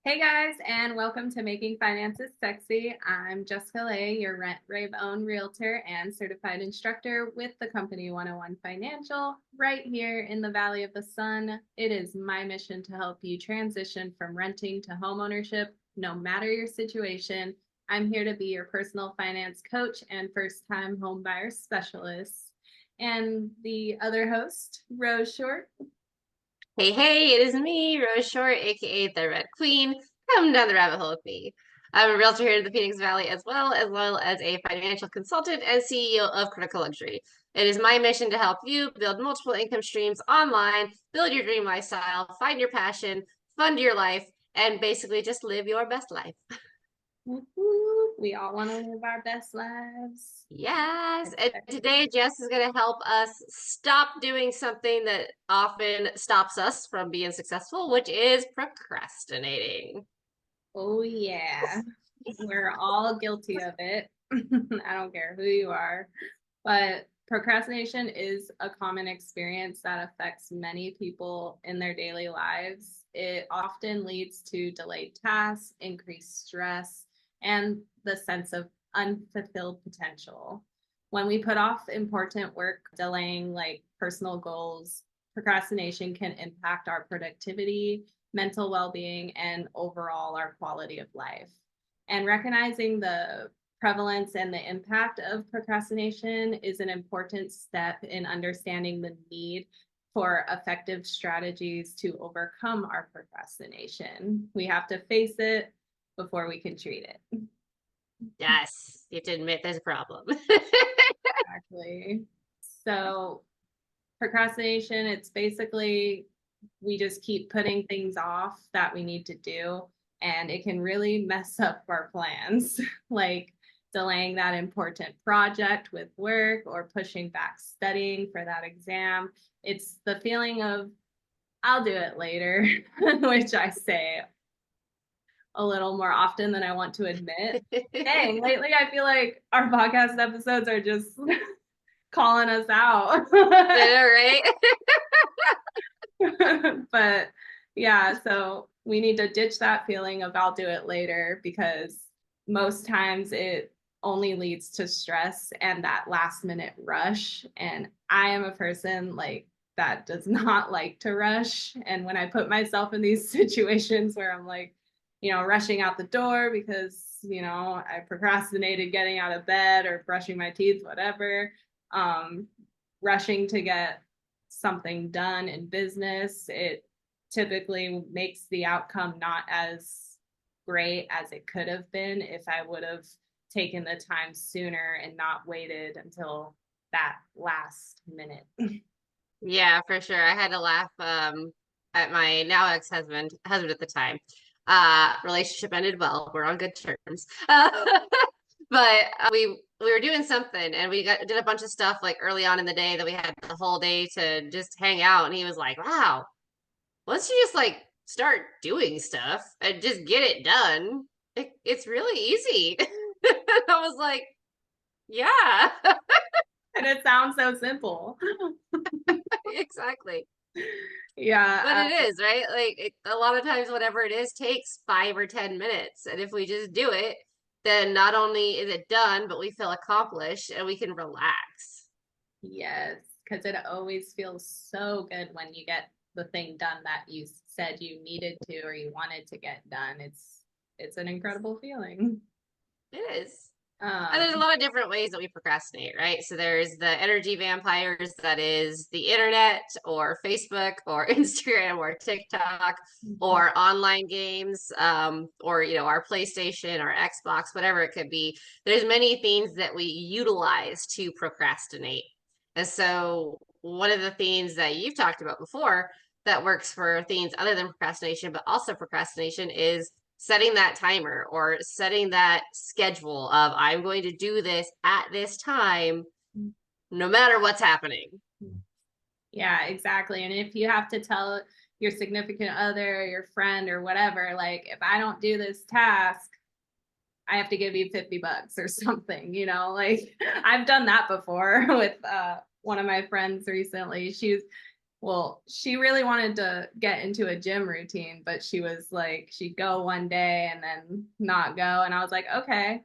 Hey guys, and welcome to Making Finances Sexy. I'm Jessica Lay, your Rent Rave owned realtor and certified instructor with the company 101 Financial right here in the Valley of the Sun. It is my mission to help you transition from renting to homeownership, no matter your situation. I'm here to be your personal finance coach and first-time home buyer specialist. And the other host, Rose Short. Hey, hey, it is me, Rose Short, aka the Red Queen. Come down the rabbit hole with me. I'm a realtor here in the Phoenix Valley as a financial consultant and CEO of Kronika Luxury. It is my mission to help you build multiple income streams online, build your dream lifestyle, find your passion, fund your life, and basically just live your best life. We all want to live our best lives. Yes, and today Jess is going to help us stop doing something that often stops us from being successful, which is procrastinating. Oh, yeah. We're all guilty of it. I don't care who you are. But procrastination is a common experience that affects many people in their daily lives. It often leads to delayed tasks, increased stress, and the sense of unfulfilled potential. When we put off important work, delaying like personal goals, procrastination can impact our productivity, mental well-being, and overall our quality of life. And recognizing the prevalence and the impact of procrastination is an important step in understanding the need for effective strategies to overcome our procrastination. We have to face it before we can treat it. Yes, you have to admit there's a problem. Exactly. So procrastination, it's basically we just keep putting things off that we need to do, and it can really mess up our plans, like delaying that important project with work or pushing back studying for that exam. It's the feeling of, I'll do it later, which I say a little more often than I want to admit. Dang, lately I feel like our podcast episodes are just calling us out. I know, Right? But yeah, so we need to ditch that feeling of I'll do it later, because most times it only leads to stress and that last minute rush. And I am a person like that does not like to rush. And when I put myself in these situations where I'm like, rushing out the door because, I procrastinated getting out of bed or brushing my teeth, whatever, um, rushing to get something done in business, it typically makes the outcome not as great as it could have been if I would have taken the time sooner and not waited until that last minute. yeah, for sure. I had to laugh at my now husband at the time. Relationship ended well. We're on good terms. But we were doing something and did a bunch of stuff like early on in the day that we had the whole day to just hang out. And he was like, "Wow, once you just like start doing stuff and just get it done, it's really easy." I was like, "Yeah, And it sounds so simple. exactly." But Yeah. it is, right? A lot of times, whatever it is takes 5 or 10 minutes. And if we just do it, then not only is it done, but we feel accomplished and we can relax. Yes, because it always feels so good when you get the thing done that you said you needed to or you wanted to get done. It's an incredible feeling. It is. And there's a Um, lot of different ways that we procrastinate, right? So there's the energy vampires, that is the internet or Facebook or Instagram or TikTok or online games, or our PlayStation or Xbox, whatever it could be. There's many things that we utilize to procrastinate. And so one of the things that you've talked about before that works for things other than procrastination, but also procrastination, is setting that timer or setting that schedule of I'm going to do this at this time, no matter what's happening. yeah, exactly. And if you have to tell your significant other, or your friend or whatever, like if I don't do this task, I have to give you $50 or something, like I've done that before with one of my friends recently. Well, she really wanted to get into a gym routine, but she was like, she'd go one day and then not go. And I was like, okay,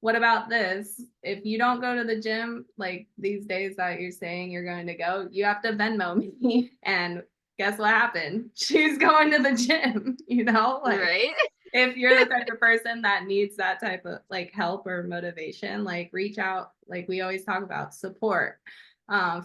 what about this? If you don't go to the gym, like these days that you're saying you're going to go, you have to Venmo me. And guess what happened? She's going to the gym, like Right? if you're the type of person that needs that type of like help or motivation, like reach out, like we always talk about support,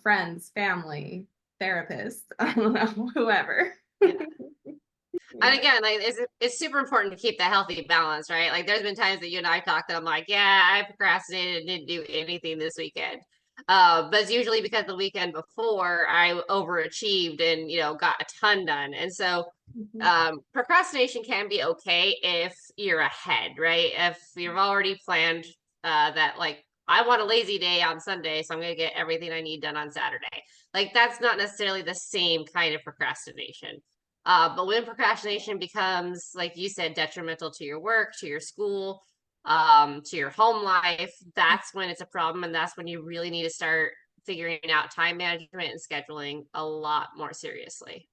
friends, family, therapist, I don't know, whoever. Yeah. Yeah. And again, like it's super important to keep that healthy balance, right? Like there's been times that you and I talked that I'm like, yeah, I procrastinated and didn't do anything this weekend. But it's usually because the weekend before I overachieved and got a ton done. And so Mhm. procrastination can be okay if you're ahead, right? If you've already planned that like I want a lazy day on Sunday, so I'm gonna get everything I need done on Saturday. Like that's not necessarily the same kind of procrastination. But when procrastination becomes, like you said, detrimental to your work, to your school, to your home life, that's when it's a problem. And that's when you really need to start figuring out time management and scheduling a lot more seriously.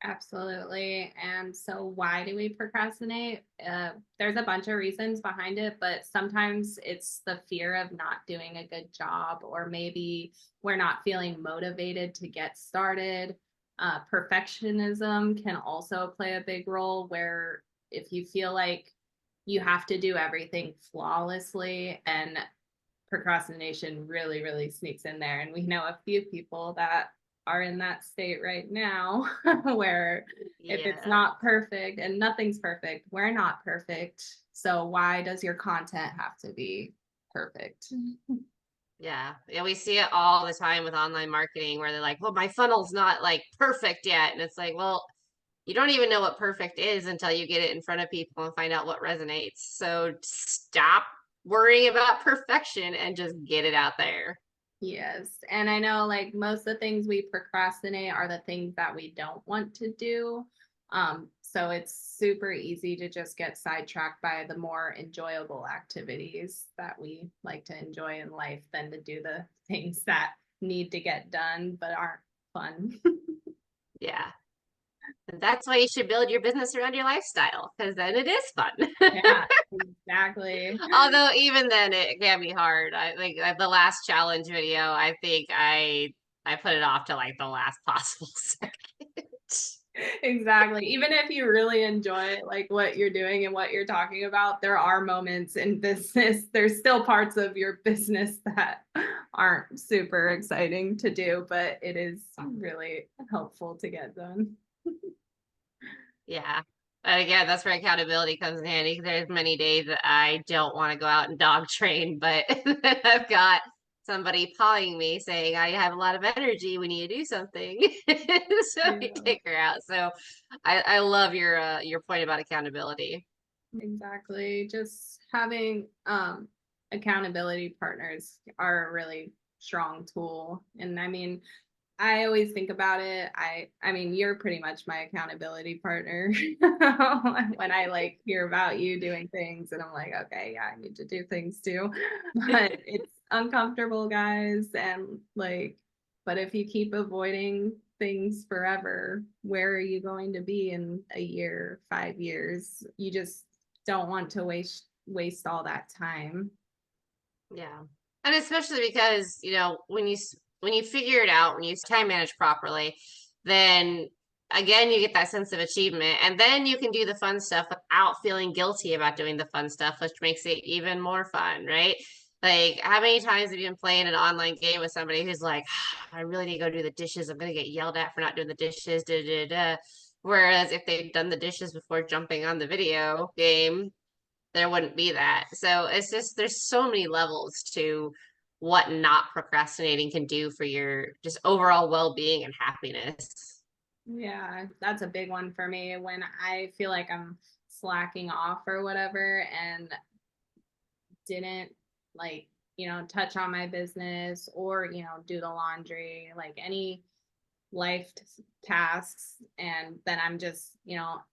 Absolutely. And so, why do we procrastinate? There's a bunch of reasons behind it, but sometimes it's the fear of not doing a good job, or maybe we're not feeling motivated to get started. Perfectionism can also play a big role, where if you feel like you have to do everything flawlessly, and procrastination really, really sneaks in there. And we know a few people that are in that state right now where if it's Yeah. not perfect, and nothing's perfect, we're not perfect. So why does your content have to be perfect? Yeah. Yeah. We see it all the time with online marketing where they're like, well, my funnel's not like perfect yet. And it's like, well, you don't even know what perfect is until you get it in front of people and find out what resonates. So stop worrying about perfection and just get it out there. Yes. And I know like most of the things we procrastinate are the things that we don't want to do. So it's super easy to just get sidetracked by the more enjoyable activities that we like to enjoy in life than to do the things that need to get done but aren't fun. Yeah. And that's why you should build your business around your lifestyle because then it is fun. Yeah, exactly. Although even then it can be hard. I think the last challenge video, I think I put it off to like the last possible second. Exactly. Even if you really enjoy like what you're doing and what you're talking about, there are moments in business, there's still parts of your business that aren't super exciting to do, but it is really helpful to get done. Yeah. And again, that's where accountability comes in handy. There's many days that I don't want to go out and dog train, but I've got somebody pawing me saying, I have a lot of energy. We need to do something. So we Yeah, take her out. So I love your point about accountability. exactly. Just having accountability partners are a really strong tool. And I mean, I always think about it. I mean, you're pretty much my accountability partner when I like hear about you doing things and I'm like, okay, yeah, I need to do things too. But it's uncomfortable, guys, and like, but if you keep avoiding things forever, where are you going to be in a year, 5 years? You just don't want to waste all that time. Yeah. And especially because, when you figure it out, when you time manage properly, then again you get that sense of achievement and then you can do the fun stuff without feeling guilty about doing the fun stuff, which makes it even more fun, right? Like how many times have you been playing an online game with somebody who's like, I really need to go do the dishes. I'm gonna get yelled at for not doing the dishes, da da da. Whereas if they've done the dishes before jumping on the video game, there wouldn't be that. So it's just there's so many levels to what not procrastinating can do for your just overall well-being and happiness. Yeah, that's a big one for me when I feel like I'm slacking off or whatever and didn't like, touch on my business or, do the laundry, like any life tasks. And then I'm just, out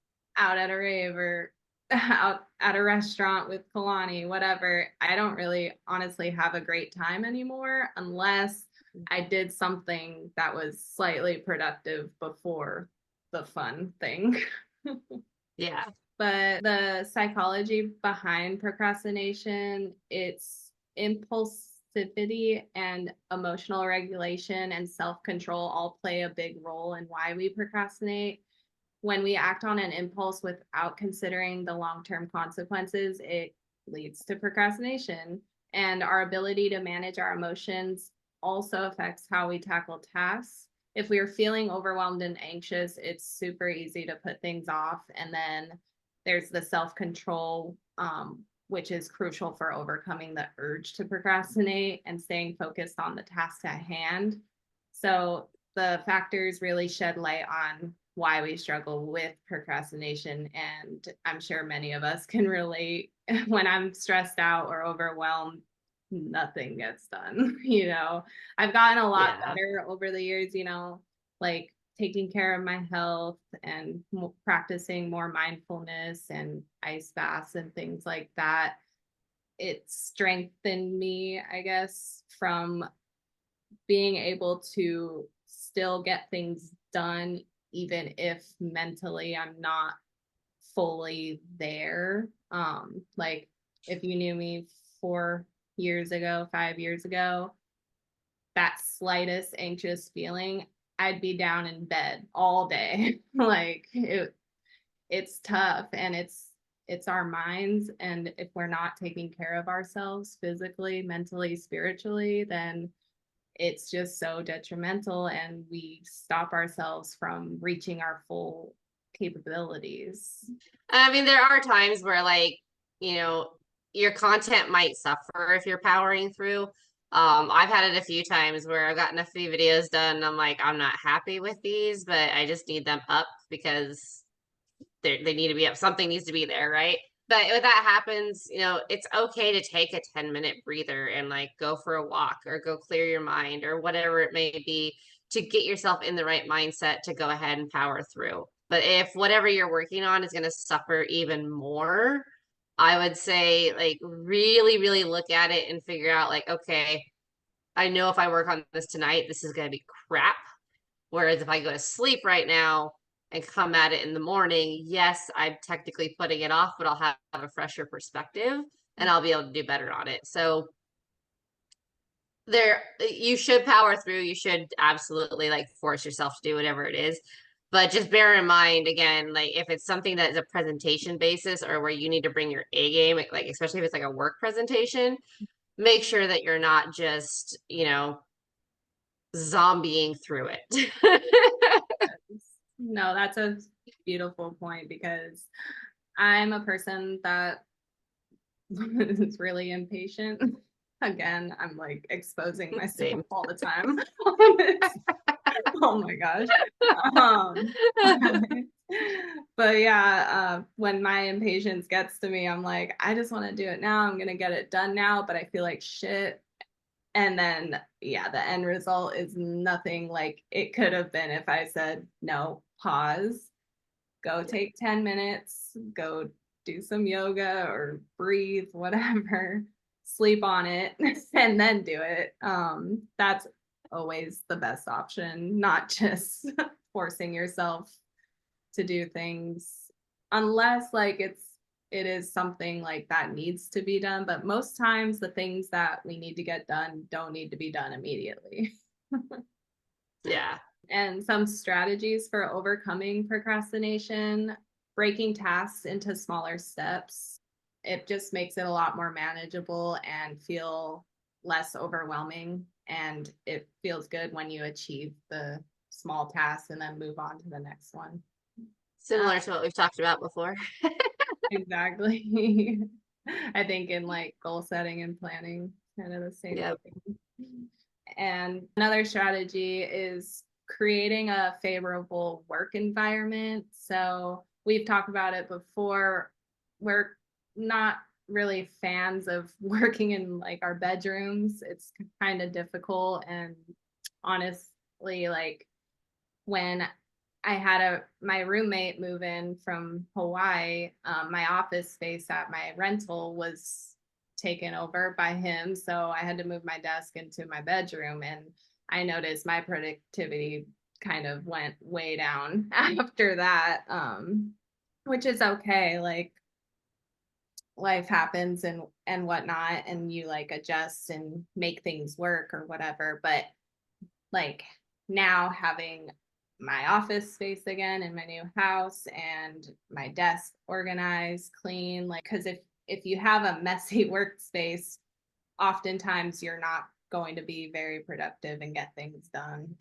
at a rave or out at a restaurant with Kalani, whatever. I don't really honestly have a great time anymore unless I did something that was slightly productive before the fun thing. Yeah. But the psychology behind procrastination, it's impulsivity and emotional regulation and self-control all play a big role in why we procrastinate. When we act on an impulse without considering the long-term consequences, it leads to procrastination. And our ability to manage our emotions also affects how we tackle tasks. If we are feeling overwhelmed and anxious, it's super easy to put things off. And then there's the self-control, which is crucial for overcoming the urge to procrastinate and staying focused on the task at hand. So the factors really shed light on why we struggle with procrastination. And I'm sure many of us can relate. When I'm stressed out or overwhelmed, nothing gets done. I've gotten a lot better over the years, like taking care of my health and practicing more mindfulness and ice baths and things like that. It strengthened me, I guess, from being able to still get things done, even if mentally I'm not fully there. Like if you knew me 4 years ago, 5 years ago, that slightest anxious feeling, I'd be down in bed all day. Like it's tough, and it's our minds. And if we're not taking care of ourselves physically, mentally, spiritually, then it's just so detrimental, and we stop ourselves from reaching our full capabilities. I mean, there are times where your content might suffer if you're powering through. I've had it a few times where I've gotten a few videos done and I'm like, I'm not happy with these, but I just need them up because they need to be up. Something needs to be there, right? But when that happens, it's okay to take a 10-minute breather and go for a walk or go clear your mind or whatever it may be to get yourself in the right mindset to go ahead and power through. But if whatever you're working on is going to suffer even more, I would say really, really look at it and figure out okay, I know if I work on this tonight, this is going to be crap. Whereas if I go to sleep right now and come at it in the morning, yes, I'm technically putting it off, but I'll have a fresher perspective and I'll be able to do better on it. So you should power through. You should absolutely force yourself to do whatever it is. But just bear in mind, again, if it's something that is a presentation basis or where you need to bring your A game, especially if it's a work presentation, make sure that you're not just, zombieing through it. No, that's a beautiful point, because I'm a person that is really impatient. Again, I'm exposing myself Same. all the time. Oh my gosh. But yeah, when my impatience gets to me, I'm like, I just want to do it now. I'm gonna get it done now, but I feel like shit. And then yeah, the end result is nothing like it could have been if I said, no, pause, go take 10 minutes, go do some yoga or breathe, whatever, sleep on it, and then do it. That's always the best option, not just forcing yourself to do things, unless it is something that needs to be done. But most times the things that we need to get done don't need to be done immediately. Yeah. And some strategies for overcoming procrastination: breaking tasks into smaller steps. It just makes it a lot more manageable and feel less overwhelming. And it feels good when you achieve the small task and then move on to the next one. Similar to what we've talked about before. Exactly. I think in goal setting and planning, kind of the same thing. And another strategy is creating a favorable work environment. So we've talked about it before. We're not really fans of working in our bedrooms. It's kind of difficult. And honestly, when I had my roommate move in from Hawaii, my office space at my rental was taken over by him. So I had to move my desk into my bedroom, and I noticed my productivity kind of went way down after that, which is okay. Like life happens and whatnot, and you like adjust and make things work or whatever. But like now having my office space again in my new house and my desk organized, clean, like because if you have a messy workspace, oftentimes you're not going to be very productive and get things done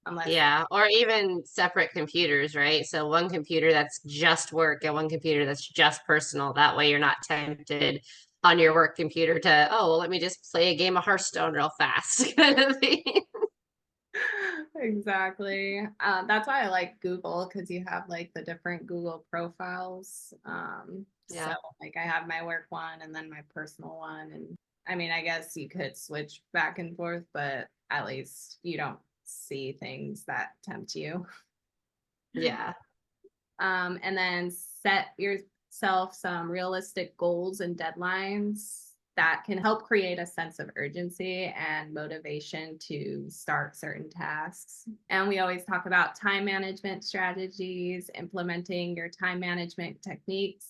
unless Yeah, or even separate computers, right? So one computer that's just work and one computer that's just personal. That way you're not tempted on your work computer to, oh, well, let me just play a game of Hearthstone real fast kind of thing. exactly. That's why I like Google because you have like the different Google profiles. So Yeah. like I have my work one and then my personal one. And I mean, I guess you could switch back and forth, but at least you don't see things that tempt you. Yeah. And then set yourself some realistic goals and deadlines that can help create a sense of urgency and motivation to start certain tasks. And we always talk about time management strategies, implementing your time management techniques,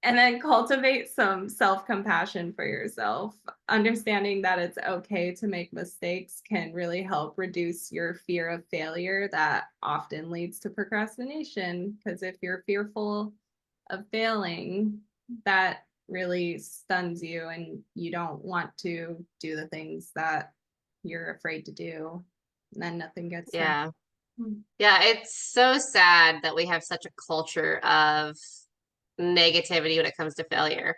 and then cultivate some self-compassion for yourself. Understanding that it's okay to make mistakes can really help reduce your fear of failure that often leads to procrastination. Because if you're fearful of failing, that really stuns you and you don't want to do the things that you're afraid to do. And then nothing gets done. Yeah. Yeah, it's so sad that we have such a culture of negativity when it comes to failure.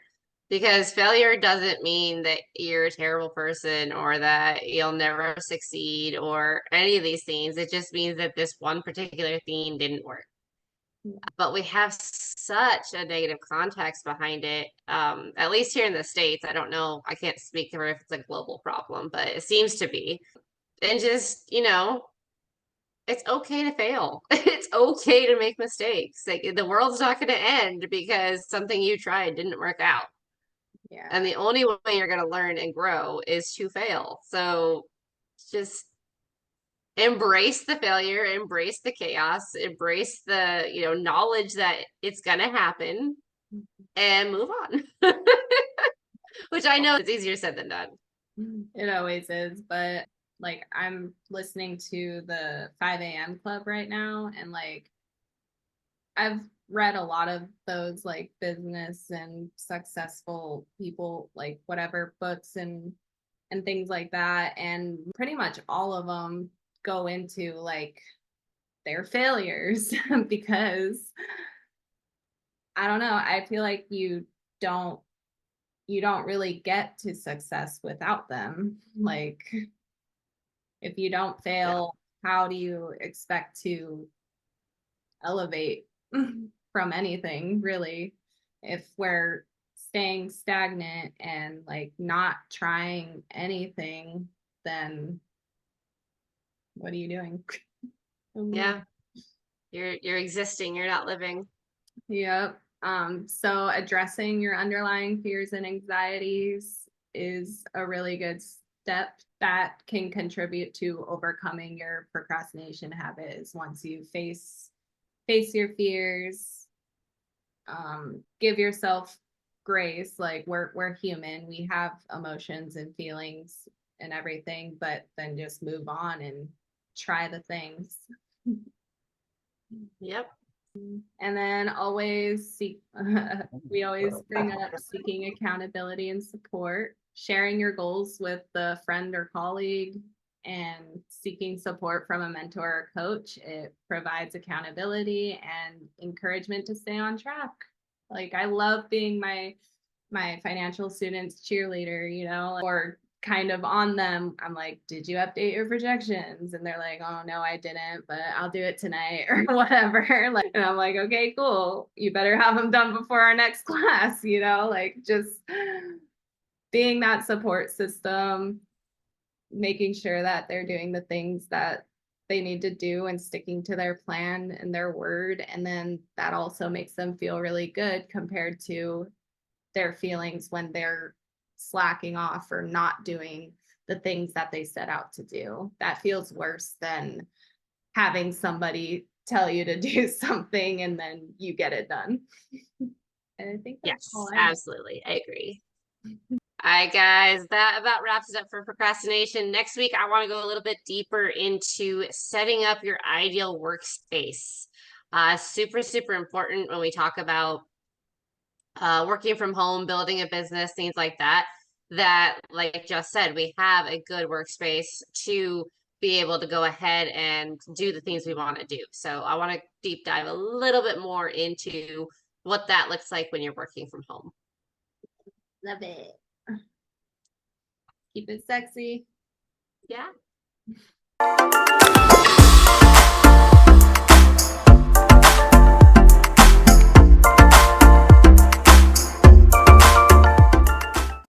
Because failure doesn't mean that you're a terrible person or that you'll never succeed or any of these things. It just means that this one particular thing didn't work. But we have such a negative context behind it. At least here in the States, I don't know, I can't speak for if it's a global problem, but it seems to be. And just, it's okay to fail. It's okay to make mistakes. Like the world's not going to end because something you tried didn't work out. And Yeah. the only way you're going to learn and grow is to fail. So just embrace the failure, embrace the chaos, embrace the, knowledge that it's going to happen and move on. Which I know is easier said than done. It always is, but like I'm listening to the 5 a.m. club right now, and like I've read a lot of those like business and successful people, like whatever books and things like that, and pretty much all of them go into like their failures because I don't know, I feel like don't you don't really get to success without them. Like if you don't Yeah. fail, how do you expect to elevate from anything, really? If we're staying stagnant and like not trying anything, then what are you doing? Yeah. You're existing, you're not living. Yep. So addressing your underlying fears and anxieties is a really good step that can contribute to overcoming your procrastination habits. Once you face your fears, give yourself grace. Like we're human, we have emotions and feelings and everything, but then just move on and try the things. Yep. And then always seek, we always bring up seeking accountability and support, sharing your goals with a friend or colleague, and seeking support from a mentor or coach. It provides accountability and encouragement to stay on track. Like I love being my financial students cheerleader, or kind of on them. I'm like, did you update your projections? And they're like, oh no, I didn't, but I'll do it tonight or whatever. Like, and I'm like, okay, cool. You better have them done before our next class, like just being that support system, making sure that they're doing the things that they need to do and sticking to their plan and their word. And then that also makes them feel really good compared to their feelings when they're slacking off or not doing the things that they set out to do. That feels worse than having somebody tell you to do something and then you get it done. And I think that's Yes, all absolutely. I agree. All right, guys, that about wraps it up for procrastination. Next week, I want to go a little bit deeper into setting up your ideal workspace. Super, super important when we talk about working from home, building a business, things like that, that, like Jess said, we have a good workspace to be able to go ahead and do the things we want to do. So I want to deep dive a little bit more into what that looks like when you're working from home. Love it. Keep it sexy. Yeah.